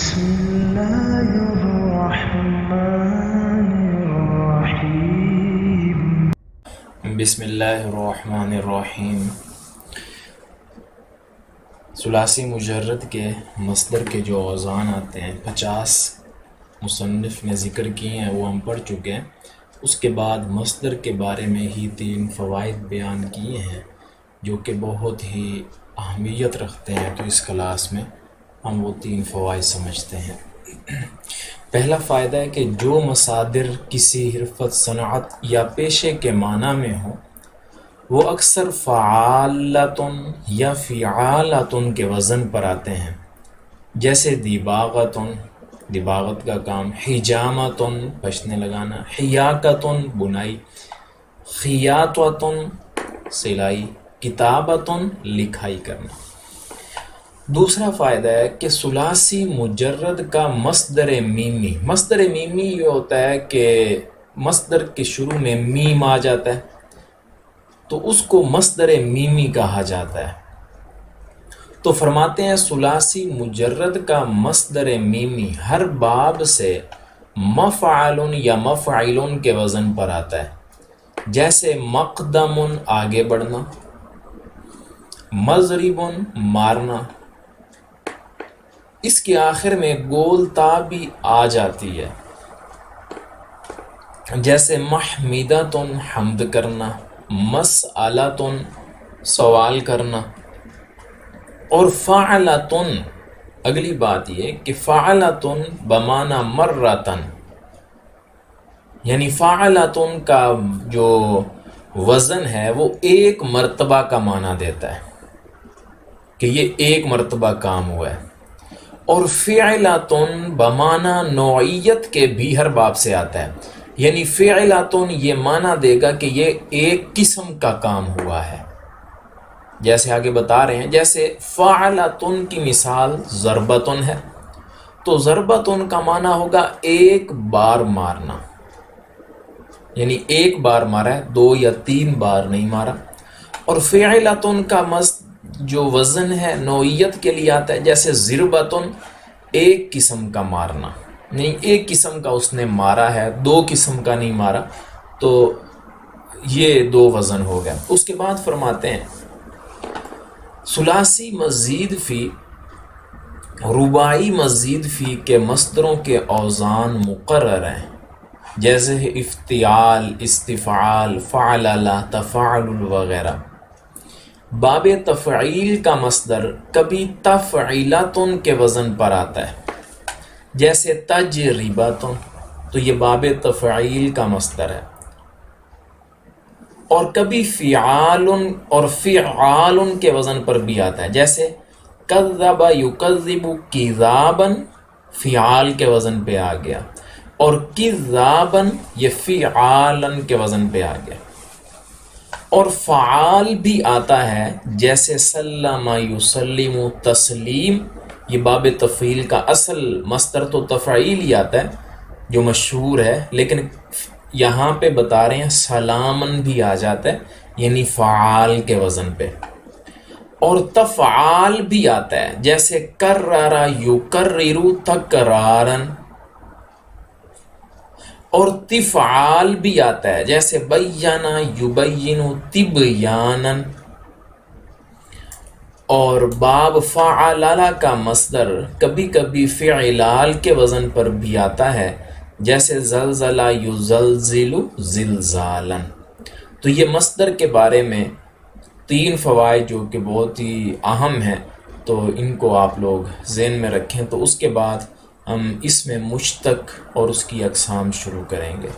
بسم الله الرحمن الرحيم. بسم اللہ الرحمن الرحیم۔ ثلاثی مجرد کے مصدر کے جو اوزان آتے ہیں 50 مصنف نے ذکر کیے ہیں، وہ ہم پڑھ چکے ہیں۔ اس کے بعد مصدر کے بارے میں ہی 3 فوائد بیان کیے ہیں جو کہ بہت ہی اہمیت رکھتے ہیں، تو اس کلاس میں ہم وہ 3 فوائد سمجھتے ہیں۔ پہلا فائدہ ہے کہ جو مصادر کسی حرفت، صنعت یا پیشے کے معنی میں ہوں وہ اکثر فعالتن یا فعالتن کے وزن پر آتے ہیں، جیسے دیباغتن دیباغت کا کام، حجامتن پشنے لگانا، حیاکتن بنائی، خیاطتن سلائی، کتابتن لکھائی کرنا۔ دوسرا فائدہ ہے کہ ثلاثی مجرد کا مصدر میمی یہ ہوتا ہے کہ مصدر کے شروع میں میم آ جاتا ہے تو اس کو مصدر میمی کہا جاتا ہے۔ تو فرماتے ہیں ثلاثی مجرد کا مصدر میمی ہر باب سے مفعل یا مفعل کے وزن پر آتا ہے، جیسے مقدم آگے بڑھنا، مضرب مارنا۔ اس کے آخر میں گول تا بھی آ جاتی ہے، جیسے محمیدتن حمد کرنا، مسئلتن سوال کرنا۔ اور فعلتن، اگلی بات یہ کہ فعلتن بمعنی مرتن، یعنی فعلتن کا جو وزن ہے وہ ایک مرتبہ کا معنی دیتا ہے کہ یہ ایک مرتبہ کام ہوا ہے۔ اور فعلتن بمعنی نوعیت کے بھی ہر باب سے آتا ہے، یعنی فعلتن یہ معنی دے گا کہ یہ ایک قسم کا کام ہوا ہے، جیسے آگے بتا رہے ہیں۔ جیسے فعلتن کی مثال ضربتن ہے، تو ضربتن کا معنی ہوگا ایک بار مارنا، یعنی ایک بار مارا ہے، 2 یا 3 بار نہیں مارا۔ اور فعلتن کا جو وزن ہے نوعیت کے لیے آتا ہے، جیسے ضربتن ایک قسم کا مارنا، نہیں ایک قسم کا اس نے مارا ہے، 2 قسم کا نہیں مارا، تو یہ 2 وزن ہو گیا۔ اس کے بعد فرماتے ہیں ثلاثی مزید فی، رباعی مزید فی کے مصدروں کے اوزان مقرر ہیں، جیسے افتعال، استفعال، فعلل، تفاعل وغیرہ۔ باب تفعیل کا مصدر کبھی تفعیلاتن کے وزن پر آتا ہے، جیسے تجرباتن، تو یہ باب تفعیل کا مصدر ہے۔ اور کبھی فعال اور فعال کے وزن پر بھی آتا ہے، جیسے کذب یکذب کذابا، فعال کے وزن پہ آ گیا، اور کذابا یہ فعالا کے وزن پہ آ گیا۔ اور فعال بھی آتا ہے، جیسے سلم یسلم تسلیم، یہ باب تفعیل کا اصل مصدر تو تفعیل ہی آتا ہے جو مشہور ہے، لیکن یہاں پہ بتا رہے ہیں سلامن بھی آ جاتا ہے، یعنی فعال کے وزن پہ۔ اور تفعال بھی آتا ہے، جیسے کرر یکرر تکرارا۔ اور تفعال بھی آتا ہے، جیسے بینا یبین تبیانا۔ اور باب فعلل کا مصدر کبھی کبھی فعلال کے وزن پر بھی آتا ہے، جیسے زلزلہ یزلزل زلزالا۔ تو یہ مصدر کے بارے میں 3 فوائد جو کہ بہت ہی اہم ہیں، تو ان کو آپ لوگ ذہن میں رکھیں۔ تو اس کے بعد ہم اس میں مشتق اور اس کی اقسام شروع کریں گے۔